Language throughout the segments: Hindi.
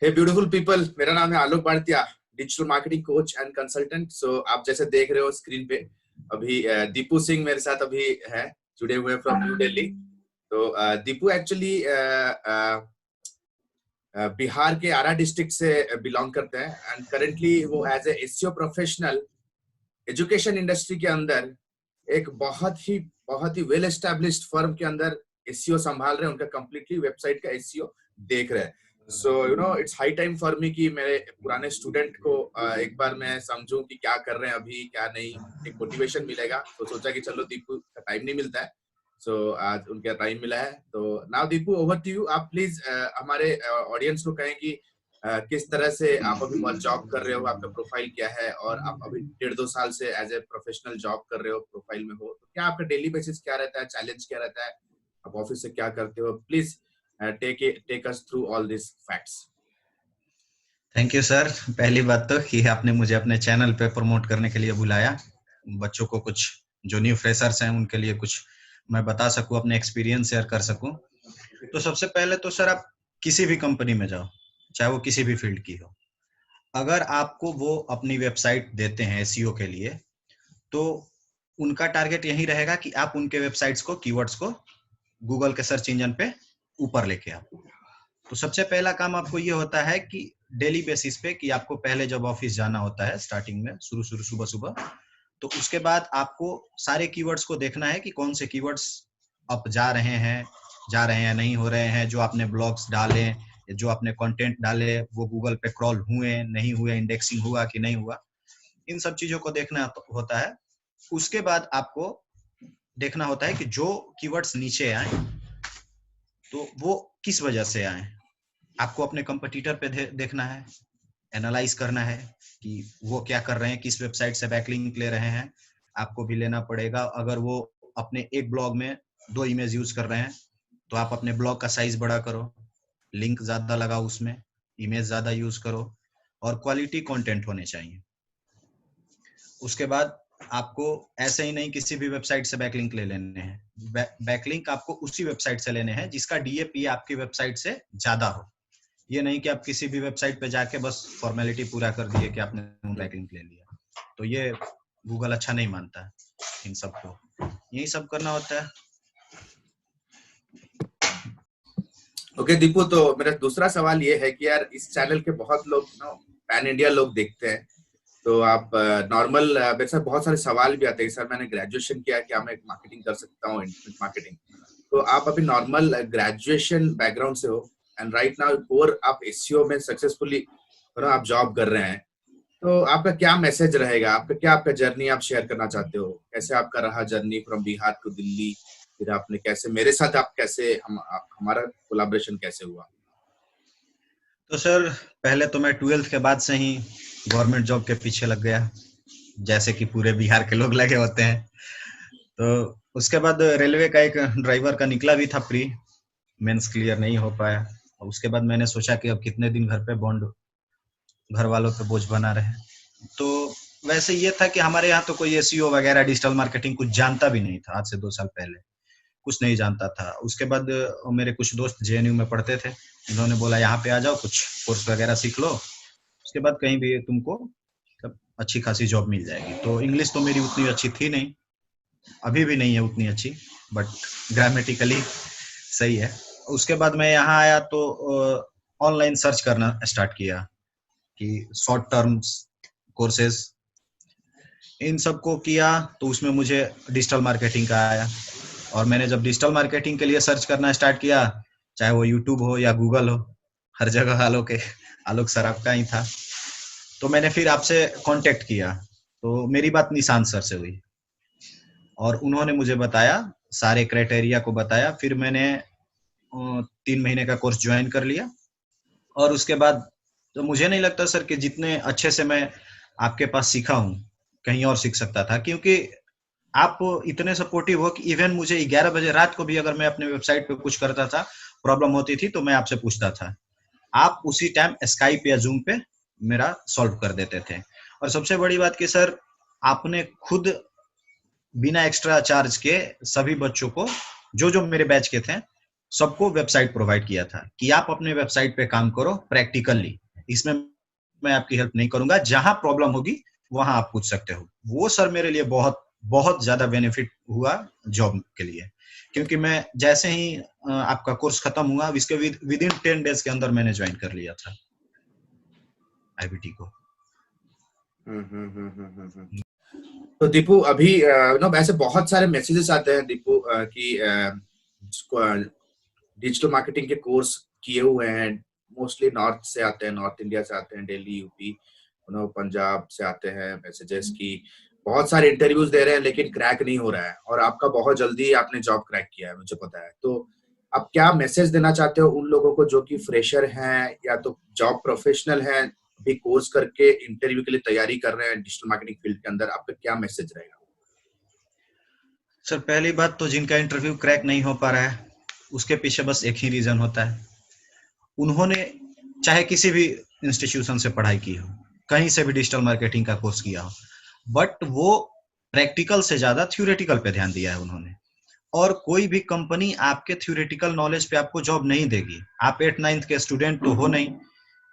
हे ब्यूटीफुल पीपल, मेरा नाम है Alok Bharatiya, digital marketing coach and consultant. So आप जैसे देख रहे हो स्क्रीन पे अभी दीपू सिंह मेरे साथ अभी है, जुड़े हुए फ्रॉम न्यू दिल्ली। तो दीपू एक्चुअली बिहार के आरा डिस्ट्रिक्ट से बिलोंग करते हैं एंड करेंटली वो as a SEO professional education industry के अंदर एक बहुत ही वेल एस्टेब्लिश्ड फर्म के अंदर एसईओ संभाल रहे हैं। उनका कंप्लीटली वेबसाइट का एसईओ देख रहे हैं। So you know it's high time for me कि मेरे पुराने स्टूडेंट को एक बार मैं समझूं कि क्या कर रहे हैं अभी, क्या नहीं, एक मोटिवेशन मिलेगा। तो सोचा कि चलो, दीपू का टाइम नहीं मिलता है, सो आज उनका टाइम मिला है। तो now Deepu, over to you. आप प्लीज हमारे ऑडियंस को कहें कि किस तरह से आप अभी जॉब कर रहे हो, आपका प्रोफाइल क्या है, और आप अभी 1.5-2 साल से एज ए प्रोफेशनल जॉब कर रहे हो, प्रोफाइल में हो, तो क्या आपका डेली बेसिस क्या रहता है, चैलेंज क्या रहता है, आप ऑफिस से क्या करते हो? Please take us through all this facts. Thank you sir. पहली बात तो कि आपने मुझे अपने चैनल पे प्रमोट करने के लिए बुलाया, बच्चों को कुछ जो न्यू फ्रेशर्स हैं उनके लिए कुछ मैं बता सकूं, अपने एक्सपीरियंस शेयर कर सकूं। तो सबसे पहले तो सर, आप किसी भी कंपनी में जाओ, चाहे वो किसी भी फील्ड की हो, अगर आपको वो अपनी वेबसाइट देते हैं एसईओ के लिए, तो उनका टारगेट यही रहेगा कि आप उनके वेबसाइट्स को, कीवर्ड्स को गूगल के सर्च इंजन पे ऊपर लेके आओ। तो सबसे पहला काम आपको ये होता है कि डेली बेसिस पे, कि आपको पहले जब ऑफिस जाना होता है स्टार्टिंग में, शुरू सुबह सुबह, तो उसके बाद आपको सारे कीवर्ड्स को देखना है कि कौन से कीवर्ड्स अप जा रहे हैं, नहीं हो रहे हैं, जो आपने ब्लॉग्स डाले, जो आपने कंटेंट डाले वो गूगल पे क्रॉल हुए, नहीं हुए, इंडेक्सिंग हुआ कि नहीं हुआ, इन सब चीजों को देखना होता है। उसके बाद आपको देखना होता है कि जो कीवर्ड्स नीचे आए तो वो किस वजह से आए। आपको अपने कंपटीटर पे देखना है, एनालाइज करना है कि वो क्या कर रहे हैं, किस वेबसाइट से बैकलिंक ले रहे हैं, आपको भी लेना पड़ेगा। अगर वो अपने एक ब्लॉग में 2 इमेज यूज कर रहे हैं तो आप अपने ब्लॉग का साइज बड़ा करो, लिंक ज्यादा लगाओ, उसमें इमेज ज्यादा यूज करो, और क्वालिटी कंटेंट होने चाहिए। उसके बाद आपको ऐसे ही नहीं किसी भी वेबसाइट से बैकलिंक ले लेने हैं। बैकलिंक आपको उसी वेबसाइट से लेने हैं जिसका डीएपी आपकी वेबसाइट से ज्यादा हो। ये नहीं कि आप किसी भी वेबसाइट पे जाके बस फॉर्मेलिटी पूरा कर दिए कि आपने बैकलिंक ले लिया, तो ये गूगल अच्छा नहीं मानता है इन सबको। यही सब करना होता है। ओके दीपू, तो मेरा दूसरा सवाल ये है कि यार इस चैनल के बहुत लोग पैन इंडिया लोग देखते हैं, तो आप नॉर्मल मेरे साथ बहुत सारे सवाल भी आते हैं। सर मैंने ग्रेजुएशन किया, क्या मैं मार्केटिंग कर सकता हूँ, इंटरनेट मार्केटिंग? तो आप अभी नॉर्मल ग्रेजुएशन बैकग्राउंड से हो एंड राइट नाउ और आप एसईओ में सक्सेसफुली आप जॉब कर रहे हैं, तो आपका क्या मैसेज रहेगा, आपका जर्नी आप शेयर करना चाहते हो? कैसे आपका रहा journey from Bihar to Delhi, फिर आपने कैसे मेरे साथ आप कैसे हमारा कोलैबोरेशन कैसे हुआ? तो सर, पहले तो मैं 12th के बाद से ही गवर्नमेंट जॉब के पीछे लग गया, जैसे कि पूरे बिहार के लोग लगे होते हैं। तो उसके बाद रेलवे का एक ड्राइवर का निकला भी था प्री, मेंस क्लियर नहीं हो पाया। और उसके बाद मैंने सोचा कि अब कितने दिन घर पे बॉन्ड, घर वालों पे बोझ बना रहे। तो वैसे ये था कि हमारे यहाँ तो कोई एसईओ वगैरह, डिजिटल मार्केटिंग कुछ जानता भी नहीं था। आज से 2 साल पहले कुछ नहीं जानता था। उसके बाद मेरे कुछ दोस्त जेएनयू में पढ़ते थे, उन्होंने बोला यहाँ पे आ जाओ, कुछ कोर्स वगैरह सीख लो, उसके बाद कहीं भी तुमको अच्छी खासी जॉब मिल जाएगी। तो इंग्लिश तो मेरी उतनी अच्छी थी नहीं, अभी भी नहीं है उतनी अच्छी, बट ग्रामेटिकली सही है। उसके बाद मैं यहाँ आया तो ऑनलाइन सर्च करना स्टार्ट किया कि शॉर्ट टर्म्स कोर्सेज, इन सबको किया। तो उसमें मुझे डिजिटल मार्केटिंग का आया, और मैंने जब डिजिटल मार्केटिंग के लिए सर्च करना स्टार्ट किया, चाहे वो यूट्यूब हो या गूगल हो, हर जगह आलोक सर आपका ही था। तो मैंने फिर आपसे कांटेक्ट किया, तो मेरी बात निशांत सर से हुई और उन्होंने मुझे बताया, सारे क्राइटेरिया को बताया। फिर मैंने 3 महीने का कोर्स ज्वाइन कर लिया। और उसके बाद तो मुझे नहीं लगता सर कि जितने अच्छे से मैं आपके पास सीखा हूँ कहीं और सीख सकता था, क्योंकि आप इतने सपोर्टिव हो कि इवन मुझे 11 बजे रात को भी अगर मैं अपने वेबसाइट पे कुछ करता था, प्रॉब्लम होती थी, तो मैं आपसे पूछता था, आप उसी टाइम स्काइप या जूम पे मेरा सॉल्व कर देते थे। और सबसे बड़ी बात कि सर, आपने खुद बिना एक्स्ट्रा चार्ज के सभी बच्चों को, जो जो मेरे बैच के थे, सबको वेबसाइट प्रोवाइड किया था कि आप अपने वेबसाइट पे काम करो प्रैक्टिकली, इसमें मैं आपकी हेल्प नहीं करूंगा, जहां प्रॉब्लम होगी वहां आप पूछ सकते हो। वो सर मेरे लिए बहुत बहुत ज्यादा बेनिफिट हुआ जॉब के लिए, क्योंकि मैं जैसे ही आपका कोर्स खत्म हुआ, इसके विद इन 10 डेज के अंदर मैंने ज्वाइन कर लिया था IBT को। तो दीपू अभी ऐसे बहुत सारे मैसेजेस आते हैं दीपू कि डिजिटल मार्केटिंग के कोर्स किए हुए हैं, मोस्टली नॉर्थ से आते हैं, नॉर्थ इंडिया से आते हैं, दिल्ली, यूपी, पंजाब से आते हैं मैसेजेस की बहुत सारे इंटरव्यूज दे रहे हैं लेकिन क्रैक नहीं हो रहा है, और आपका बहुत जल्दी आपने जॉब क्रैक किया है, मुझे पता है। तो आप क्या मैसेज देना चाहते हो उन लोगों को जो कि फ्रेशर हैं या तो जॉब प्रोफेशनल हैं, अभी कोर्स करके इंटरव्यू के लिए तैयारी कर रहे हैं डिजिटल मार्केटिंग फील्ड के अंदर, आपका क्या मैसेज रहेगा? सर पहली बात तो जिनका इंटरव्यू क्रैक नहीं हो पा रहा है उसके पीछे बस एक ही रीजन होता है, उन्होंने चाहे किसी भी इंस्टीट्यूशन से पढ़ाई की हो, कहीं से भी डिजिटल मार्केटिंग का कोर्स किया हो, बट वो प्रैक्टिकल से ज्यादा थ्योरेटिकल पे ध्यान दिया है उन्होंने। और कोई भी कंपनी आपके थ्योरेटिकल नॉलेज पे आपको जॉब नहीं देगी। आप 8-9 के स्टूडेंट तो हो नहीं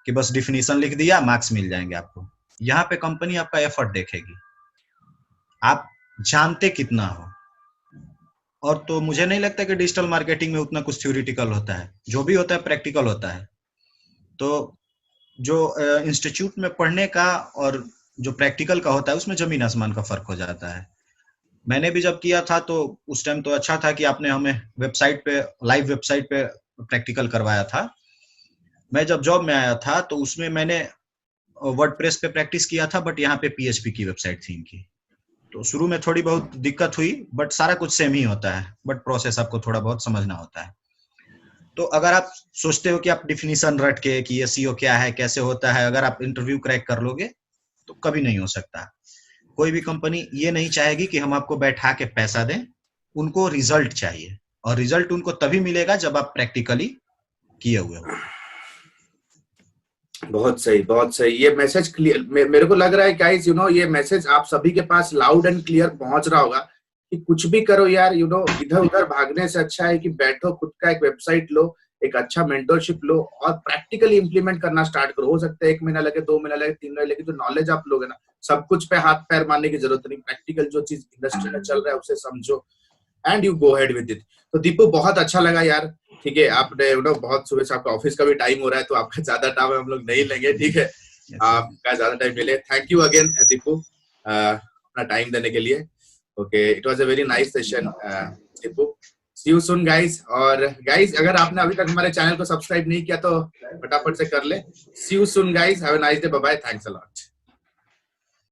कि बस डिफिनीशन लिख दिया मार्क्स मिल जाएंगे आपको। यहाँ पे कंपनी आपका एफर्ट देखेगी, आप जानते कितना हो। और तो मुझे नहीं लगता कि डिजिटल मार्केटिंग में उतना कुछ थ्योरेटिकल होता है, जो भी होता है प्रैक्टिकल होता है। तो जो इंस्टीट्यूट में पढ़ने का और जो प्रैक्टिकल का होता है उसमें जमीन आसमान का फर्क हो जाता है। मैंने भी जब किया था तो उस टाइम तो अच्छा था कि आपने हमें वेबसाइट पे, लाइव वेबसाइट पे प्रैक्टिकल करवाया था। मैं जब जॉब में आया था तो उसमें मैंने वर्डप्रेस पे प्रैक्टिस किया था, बट यहाँ पे PHP की वेबसाइट थी इनकी। तो शुरू में थोड़ी बहुत दिक्कत हुई, बट सारा कुछ सेम ही होता है, बट प्रोसेस आपको थोड़ा बहुत समझना होता है। तो अगर आप सोचते हो कि आप डिफिनीशन रट के कि ये SEO क्या है, कैसे होता है, अगर आप इंटरव्यू क्रैक कर लोगे तो कभी नहीं हो सकता। कोई भी कंपनी ये नहीं चाहेगी कि हम आपको बैठा के पैसा दें, उनको रिजल्ट चाहिए, और रिजल्ट उनको तभी मिलेगा जब आप प्रैक्टिकली किए हुए हो। बहुत सही, बहुत सही। ये मैसेज क्लियर, मेरे को लग रहा है गाइस, ये मैसेज आप सभी के पास लाउड एंड क्लियर पहुंच रहा होगा कि कुछ भी करो यार, इधर उधर भागने से अच्छा है कि बैठो, खुद का एक वेबसाइट लो, एक अच्छा मेंटरशिप लो और प्रैक्टिकली इंप्लीमेंट करना स्टार्ट करो। हो सकता है 1 महीना लगे, 2 महीना लगे, 3 महीना लगे, जो नॉलेज आप लोगे ना, सब कुछ पे हाथ पैर मारने की जरूरत नहीं। प्रैक्टिकल जो चीज इंडस्ट्री में चल रहा है उसे समझो and you go head with it. तो दीपू बहुत अच्छा लगा यार, ठीक है। आपने बहुत सुबह से आपका ऑफिस का भी टाइम हो रहा है तो आपका ज्यादा टाइम हम लोग नहीं लेंगे, ठीक है। आपका ज्यादा टाइम मिले। थैंक यू अगेन दीपू अपना टाइम देने के लिए। Okay, it was a very nice session Deepu. See you soon guys. और गाइस अगर आपने अभी तक हमारे चैनल को सब्सक्राइब नहीं किया तो फटाफट से कर ले। See you soon guys, have a nice day, bye bye, thanks a lot.